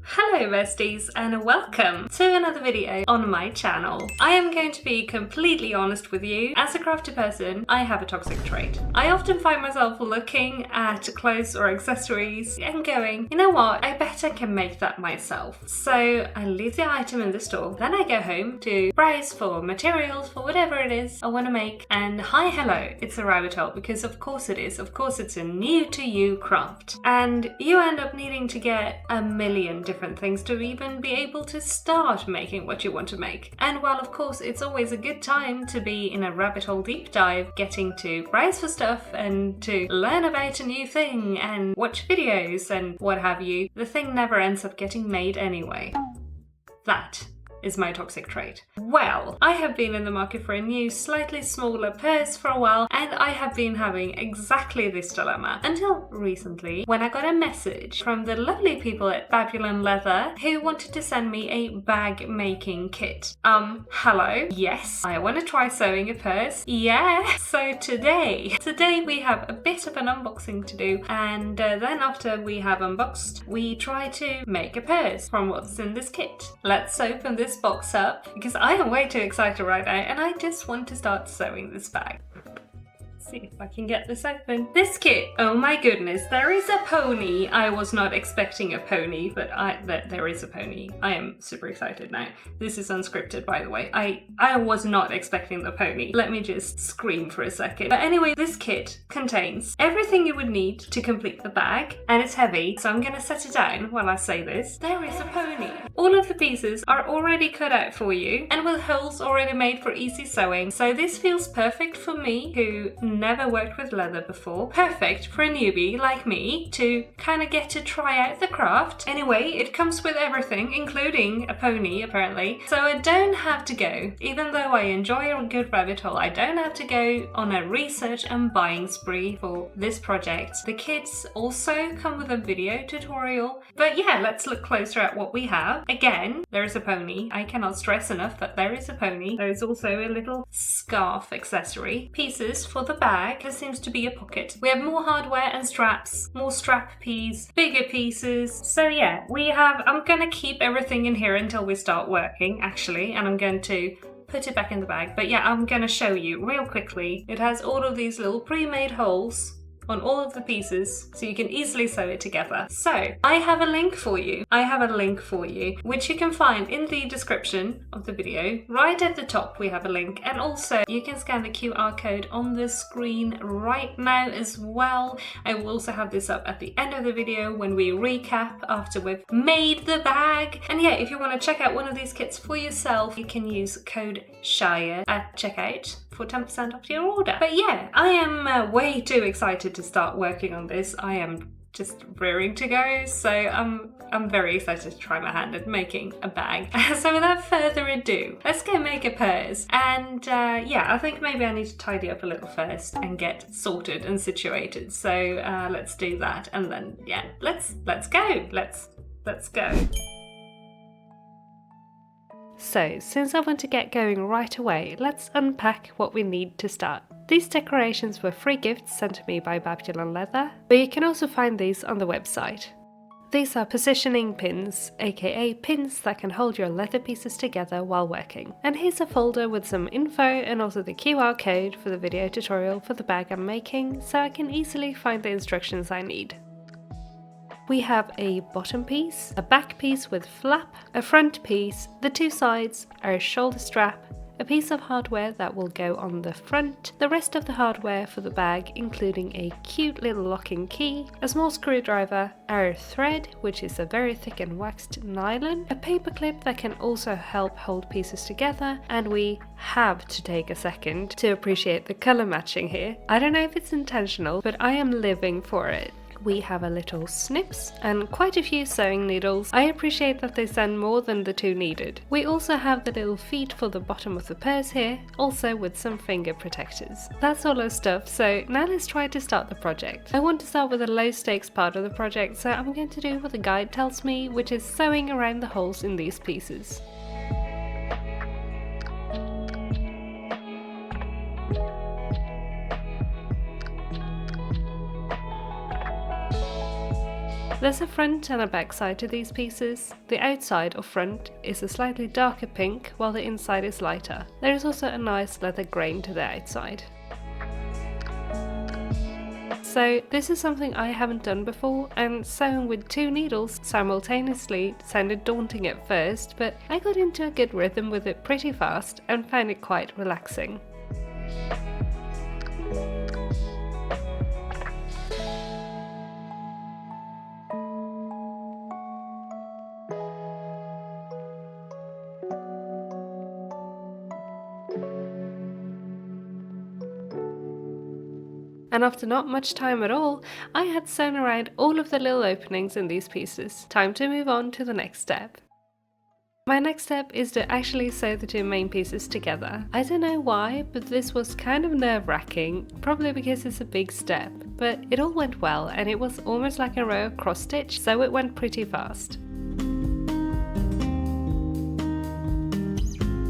Hello besties and welcome to another video on my channel. I am going to be completely honest with you. As a crafty person, I have a toxic trait. I often find myself looking at clothes or accessories and going, you know what, I bet I can make that myself. So I leave the item in the store, then I go home to browse for materials for whatever it is I want to make, and hi hello, it's a rabbit hole, because of course it is. Of course it's a new to you craft. And you end up needing to get a million different things to even be able to start making what you want to make. And while of course it's always a good time to be in a rabbit hole deep dive, getting to browse for stuff and to learn about a new thing and watch videos and what have you, the thing never ends up getting made anyway. That is my toxic trait. Well, I have been in the market for a new, slightly smaller purse for a while, and I have been having exactly this dilemma until recently when I got a message from the lovely people at Babylon Leather who wanted to send me a bag making kit. Hello? Yes, I want to try sewing a purse. Yeah. So today we have a bit of an unboxing to do, and then after we have unboxed, we try to make a purse from what's in this kit. Let's open this box up because I am way too excited right now and I just want to start sewing this bag. See if I can get this open. This kit, oh my goodness, there is a pony. I was not expecting a pony, but there is a pony. I am super excited now. This is unscripted, by the way. I was not expecting the pony. Let me just scream for a second. But anyway, this kit contains everything you would need to complete the bag, and it's heavy, so I'm gonna set it down while I say this. There is a pony. All of the pieces are already cut out for you and with holes already made for easy sewing, so this feels perfect for me who never worked with leather before. Perfect for a newbie like me to kind of get to try out the craft. Anyway, it comes with everything, including a pony apparently, so I don't have to go, even though I enjoy a good rabbit hole, I don't have to go on a research and buying spree for this project. The kits also come with a video tutorial, but yeah, let's look closer at what we have. Again, there is a pony. I cannot stress enough that there is a pony. There is also a little scarf accessory. Pieces for the bag. There seems to be a pocket. We have more hardware and straps, more strap piece, bigger pieces. So yeah, I'm gonna keep everything in here until we start working actually, and I'm going to put it back in the bag. But yeah, I'm gonna show you real quickly. It has all of these little pre-made holes on all of the pieces so you can easily sew it together. So I have a link for you. Which you can find in the description of the video. Right at the top we have a link, and also you can scan the QR code on the screen right now as well. I will also have this up at the end of the video when we recap after we've made the bag. And yeah, if you want to check out one of these kits for yourself, you can use code Shaiyeh at checkout for 10% off your order. But yeah, I am way too excited to start working on this. I am just rearing to go, so I'm very excited to try my hand at making a bag. So without further ado, let's go make a purse. And yeah, I think maybe I need to tidy up a little first and get sorted and situated. So let's do that, and then yeah, let's go. Let's go. So, since I want to get going right away, let's unpack what we need to start. These decorations were free gifts sent to me by Babylon Leather, but you can also find these on the website. These are positioning pins, aka pins that can hold your leather pieces together while working. And here's a folder with some info and also the QR code for the video tutorial for the bag I'm making, so I can easily find the instructions I need. We have a bottom piece, a back piece with flap, a front piece, the two sides are a shoulder strap, a piece of hardware that will go on the front, the rest of the hardware for the bag including a cute little locking key, a small screwdriver, our thread which is a very thick and waxed nylon, a paper clip that can also help hold pieces together, and we have to take a second to appreciate the colour matching here. I don't know if it's intentional, but I am living for it. We have a little snips and quite a few sewing needles. I appreciate that they send more than the two needed. We also have the little feet for the bottom of the purse here, also with some finger protectors. That's all our stuff, so now let's try to start the project. I want to start with a low stakes part of the project, so I'm going to do what the guide tells me, which is sewing around the holes in these pieces. There's a front and a back side to these pieces. The outside or front is a slightly darker pink while the inside is lighter. There is also a nice leather grain to the outside. So this is something I haven't done before, and sewing with 2 needles simultaneously sounded daunting at first, but I got into a good rhythm with it pretty fast and found it quite relaxing. And after not much time at all, I had sewn around all of the little openings in these pieces. Time to move on to the next step. My next step is to actually sew the 2 main pieces together. I don't know why, but this was kind of nerve-wracking, probably because it's a big step, but it all went well and it was almost like a row of cross stitch, so it went pretty fast.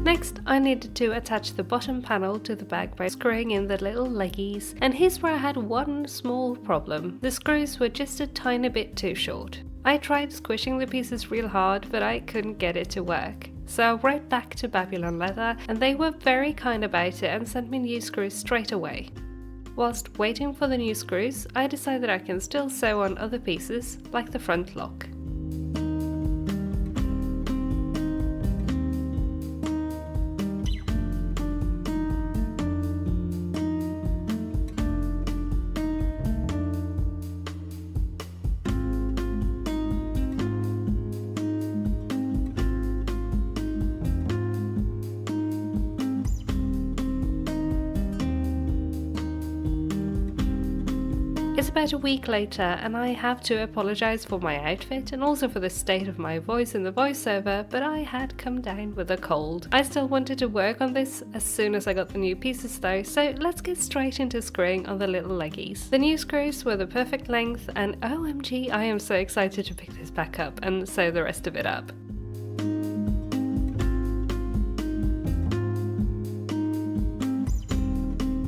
Next, I needed to attach the bottom panel to the bag by screwing in the little leggies, and here's where I had one small problem. The screws were just a tiny bit too short. I tried squishing the pieces real hard, but I couldn't get it to work. So I wrote back to Babylon Leather, and they were very kind about it and sent me new screws straight away. Whilst waiting for the new screws, I decided I can still sew on other pieces, like the front lock. It's about a week later and I have to apologise for my outfit and also for the state of my voice in the voiceover, but I had come down with a cold. I still wanted to work on this as soon as I got the new pieces though, so let's get straight into screwing on the little leggies. The new screws were the perfect length and OMG, I am so excited to pick this back up and sew the rest of it up.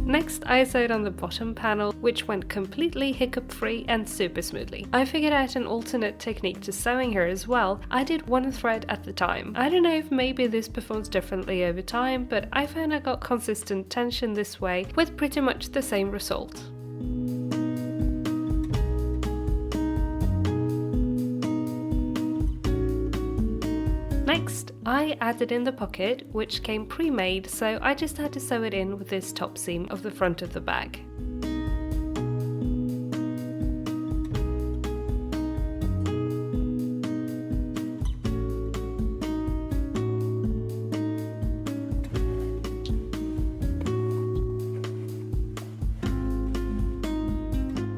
Next, I sewed on the bottom panel, which went completely hiccup-free and super smoothly. I figured out an alternate technique to sewing here as well. I did one thread at the time. I don't know if maybe this performs differently over time, but I found I got consistent tension this way with pretty much the same result. Next, I added in the pocket, which came pre-made, so I just had to sew it in with this top seam of the front of the bag.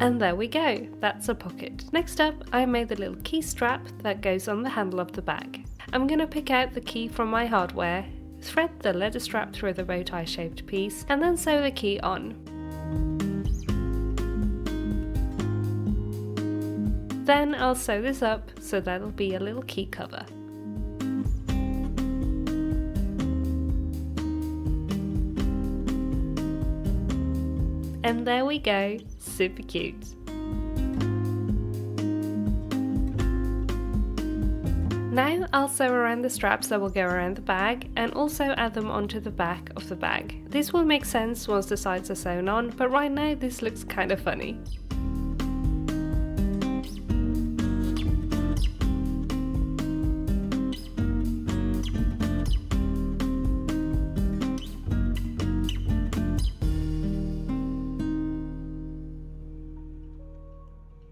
And there we go, that's a pocket. Next up, I made the little key strap that goes on the handle of the bag. I'm going to pick out the key from my hardware, thread the leather strap through the bow tie shaped piece, and then sew the key on. Then I'll sew this up so that'll be a little key cover. And there we go, super cute. Now I'll sew around the straps that will go around the bag and also add them onto the back of the bag. This will make sense once the sides are sewn on, but right now this looks kind of funny.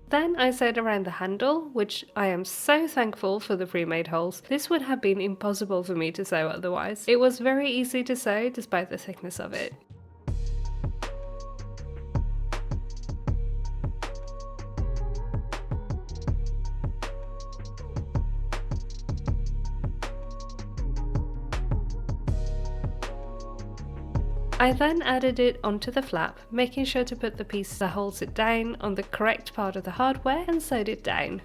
Then I sewed around the handle, which I am so thankful for the pre-made holes. This would have been impossible for me to sew otherwise. It was very easy to sew despite the thickness of it. I then added it onto the flap, making sure to put the piece that holds it down on the correct part of the hardware and sewed it down.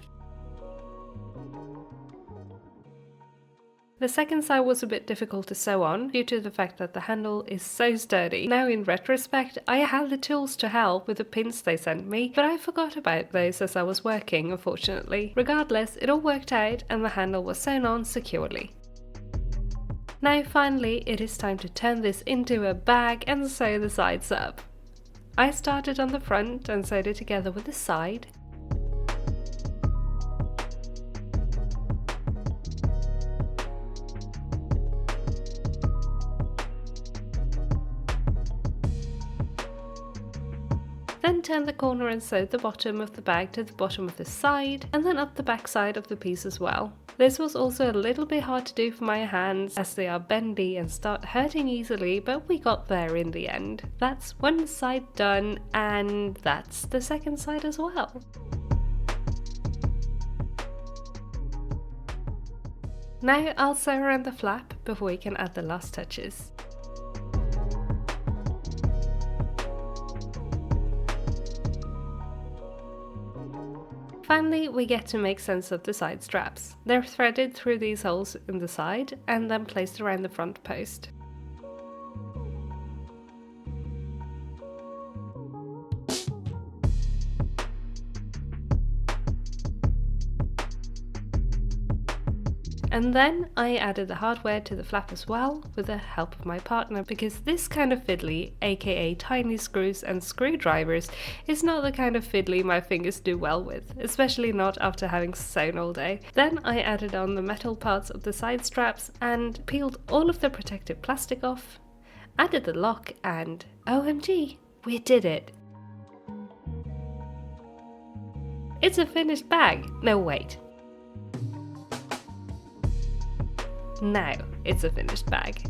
The second side was a bit difficult to sew on due to the fact that the handle is so sturdy. Now in retrospect, I had the tools to help with the pins they sent me, but I forgot about those as I was working, unfortunately. Regardless, it all worked out and the handle was sewn on securely. Now finally, it is time to turn this into a bag and sew the sides up. I started on the front and sewed it together with the side. Then turned the corner and sewed the bottom of the bag to the bottom of the side, and then up the back side of the piece as well. This was also a little bit hard to do for my hands as they are bendy and start hurting easily, but we got there in the end. That's one side done, and that's the second side as well. Now I'll sew around the flap before we can add the last touches. Finally, we get to make sense of the side straps. They're threaded through these holes in the side and then placed around the front post. And then I added the hardware to the flap as well with the help of my partner, because this kind of fiddly, aka tiny screws and screwdrivers, is not the kind of fiddly my fingers do well with, especially not after having sewn all day. Then I added on the metal parts of the side straps and peeled all of the protective plastic off, added the lock, and OMG, we did it! It's a finished bag! No, wait. Now it's a finished bag.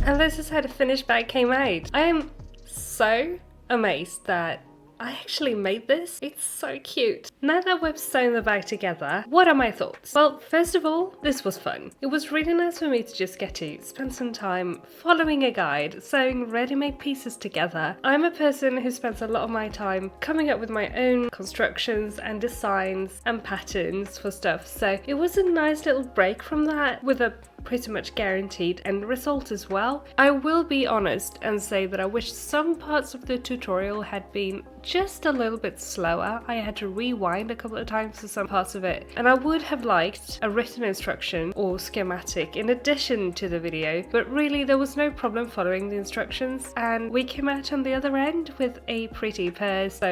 And this is how the finished bag came out. I am so amazed that I actually made this. It's so cute. Now that we've sewn the bag together, what are my thoughts? Well, first of all, this was fun. It was really nice for me to just get to spend some time following a guide, sewing ready-made pieces together. I'm a person who spends a lot of my time coming up with my own constructions and designs and patterns for stuff, so it was a nice little break from that with a pretty much guaranteed end result as well. I will be honest and say that I wish some parts of the tutorial had been just a little bit slower. I had to rewind a couple of times for some parts of it, and I would have liked a written instruction or schematic in addition to the video, but really there was no problem following the instructions and we came out on the other end with a pretty purse, so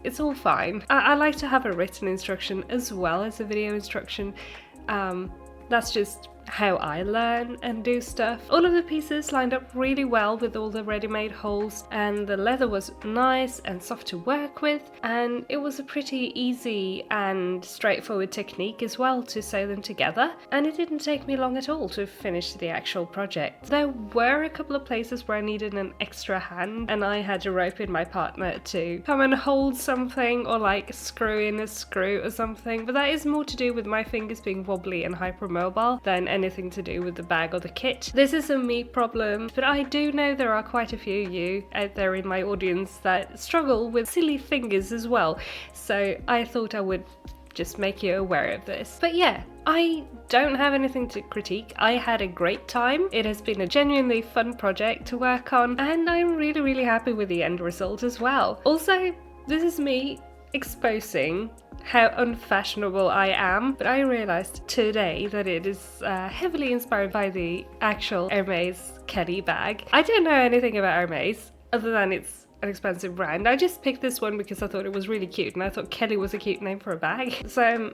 it's all fine. I like to have a written instruction as well as a video instruction. That's just how I learn and do stuff. All of the pieces lined up really well with all the ready-made holes, and the leather was nice and soft to work with, and it was a pretty easy and straightforward technique as well to sew them together, and it didn't take me long at all to finish the actual project. There were a couple of places where I needed an extra hand and I had to rope in my partner to come and hold something or like screw in a screw or something, but that is more to do with my fingers being wobbly and hypermobile than anything to do with the bag or the kit. This is a me problem, but I do know there are quite a few of you out there in my audience that struggle with silly fingers as well, so I thought I would just make you aware of this. But yeah, I don't have anything to critique. I had a great time. It has been a genuinely fun project to work on, and I'm really happy with the end result as well. Also, this is me exposing how unfashionable I am, but I realized today that it is heavily inspired by the actual Hermes Kelly bag. I don't know anything about Hermes other than it's an expensive brand. I just picked this one because I thought it was really cute and I thought Kelly was a cute name for a bag. So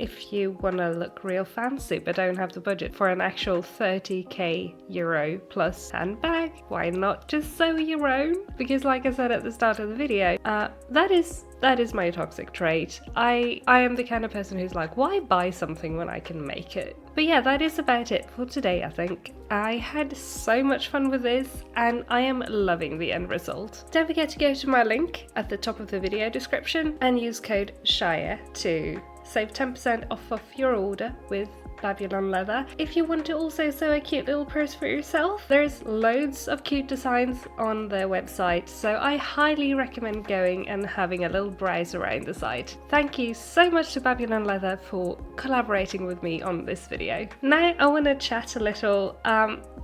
if you want to look real fancy but don't have the budget for an actual 30k euro plus handbag, why not just sew your own? Because like I said at the start of the video, that is my toxic trait. I am the kind of person who's like, why buy something when I can make it? But yeah, that is about it for today, I think. I had so much fun with this and I am loving the end result. Don't forget to go to my link at the top of the video description and use code Shaiyeh to save 10% off of your order with Babylon leather. If you want to also sew a cute little purse for yourself, there's loads of cute designs on their website, so I highly recommend going and having a little browse around the site. Thank you so much to Babylon Leather for collaborating with me on this video. Now I want to chat a little.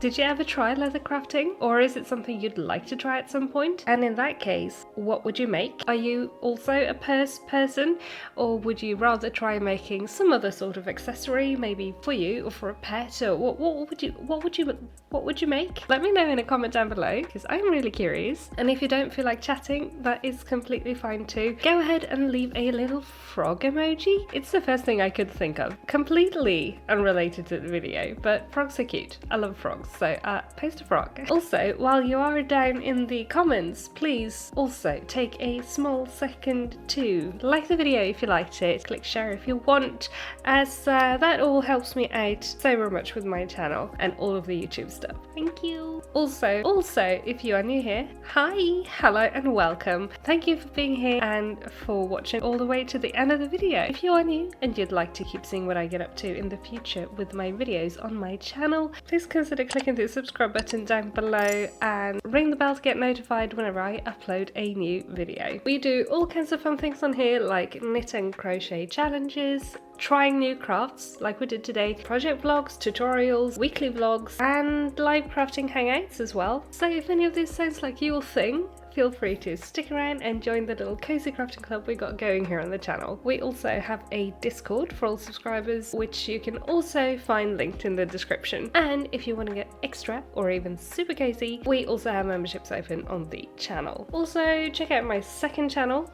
Did you ever try leather crafting, or is it something you'd like to try at some point? And in that case, what would you make? Are you also a purse person, or would you rather try making some other sort of accessory, maybe for you or for a pet? Or what would you make? Let me know in a comment down below, because I'm really curious. And if you don't feel like chatting, that is completely fine too. Go ahead and leave a little frog emoji. It's the first thing I could think of, completely unrelated to the video, but frogs are cute. I love frogs, so post a frog. Also, while you are down in the comments, please also take a small second to like the video if you liked it, click share if you want, as that all helps me out so very much with my channel and all of the YouTube stuff. Thank you. Also, if you are new here, hi, hello and welcome. Thank you for being here and for watching all the way to the end of the video. If you are new and you'd like to keep seeing what I get up to in the future with my videos on my channel, please consider clicking the subscribe button down below and ring the bell to get notified whenever I upload a new video. We do all kinds of fun things on here, like knit and crochet challenges, trying new crafts like we did today, project vlogs, tutorials, weekly vlogs, and live crafting hangouts as well. So if any of this sounds like your thing, feel free to stick around and join the little cozy crafting club we got going here on the channel. We also have a Discord for all subscribers, which you can also find linked in the description. And if you want to get extra or even super cozy, we also have memberships open on the channel. Also, check out my second channel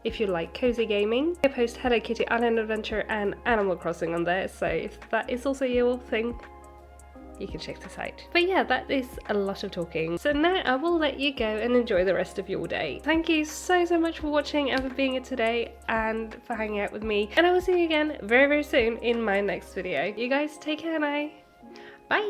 if you like cozy gaming. I post Hello Kitty Island Adventure and Animal Crossing on there, so if that is also your thing, you can check this out. But yeah, that is a lot of talking. So now I will let you go and enjoy the rest of your day. Thank you so much for watching and for being here today and for hanging out with me. And I will see you again very, very soon in my next video. You guys take care now. Bye!